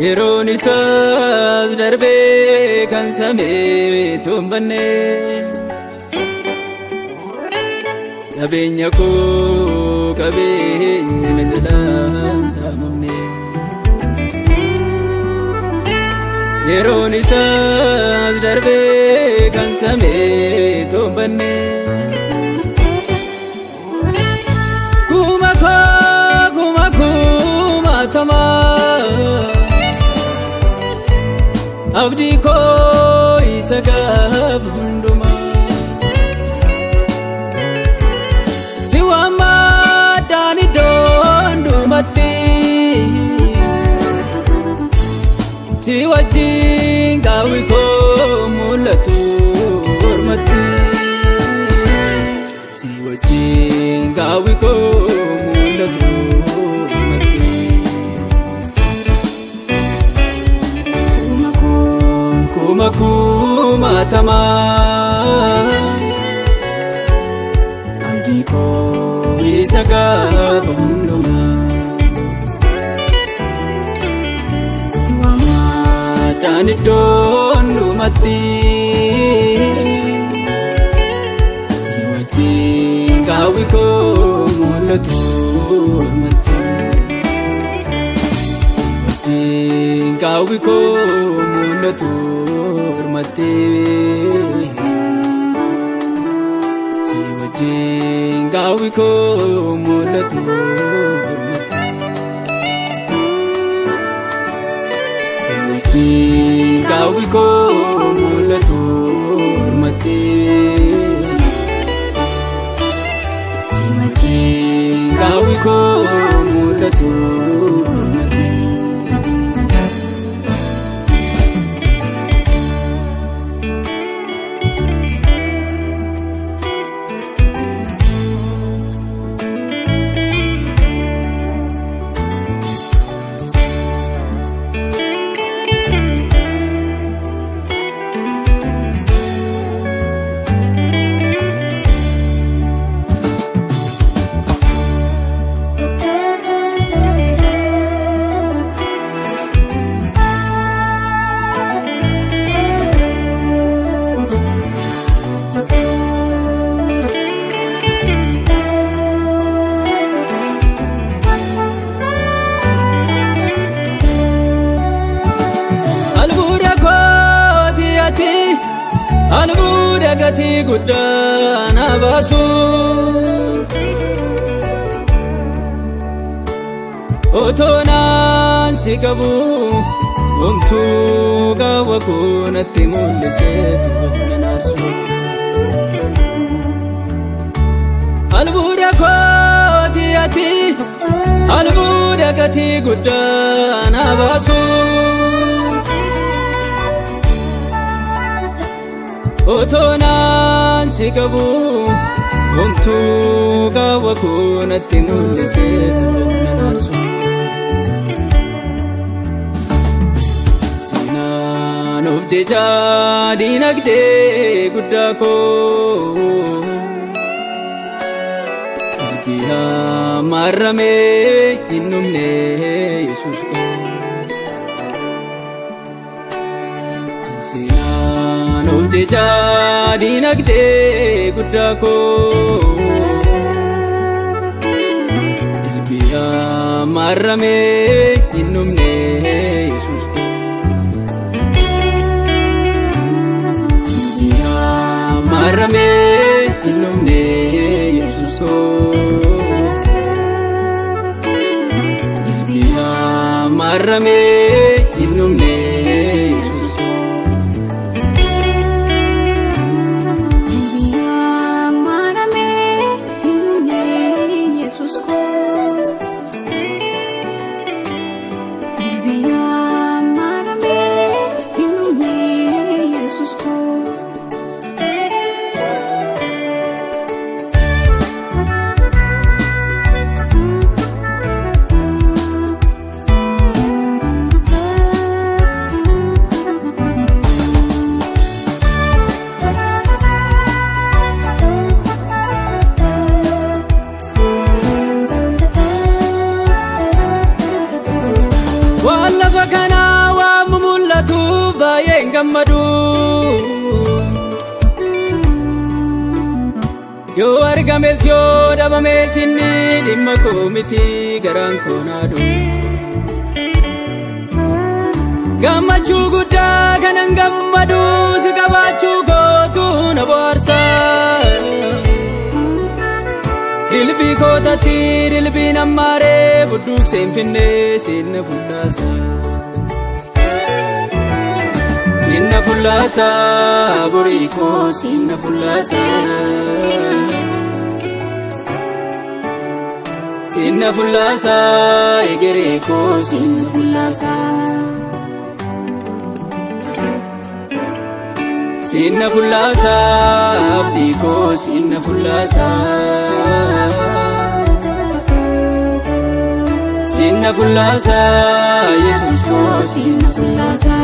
yeroon isaas darbee kan samee tumbanne qabeenya koo qabeenya na jalaan saamamne yeroon isaas darbee kan samee tumbanne abdi ko isa gab hunduma siwama dani dondu mati siwajin gawi ko mulatu hormati siwajin gawi ko mulatu kuma tama abdi ko isa gab hunduma siwama dani dondu mati siwajin gawi ko mulatu mati siwajin gawi ko mulatu mati siwajin gawi ko mulatu siwajin gawi ko mulatu mati siwajin gawi ko mulatu mati albuuda gatii guddaa na baasu otoo naan si qabu homtuu qaawwa koo natti mul'iseetu na naarsu albuuda kooti ati albuuda gatii guddaa na baasu otoo naan si qabu homtuu qaawwa koo natti mul'iseetu na naarsu sinaan of jecha diinagdee guddaa koo argiyaa marramee hin dhumne Yesuus koo of jecha diinagdee guddaa koo darbiyaa marramee hin dhumne Yesuus koo darbiyaa marramee hin dhumne Yesuus koo darbiyaa marramee hin dhumne kana waan mul'atu baay'een gammadu yoo argames yoo dhabames inni dhimma koo miti garaan koo naadu gammachuu guddaa kanan gammadu si qabaachuu kootu na bohaarsa dilbii kootatti dilbii nammaaree budduuqseen finnee sinna fullaasa sinna fullaasa burii koo sinna fullaasa sinna fullaasa egeree koo sinna fullaasa sinna fullaasa abdii koo sinna fullaasa sinna fullaasa Yesuus koo sinna fullaasa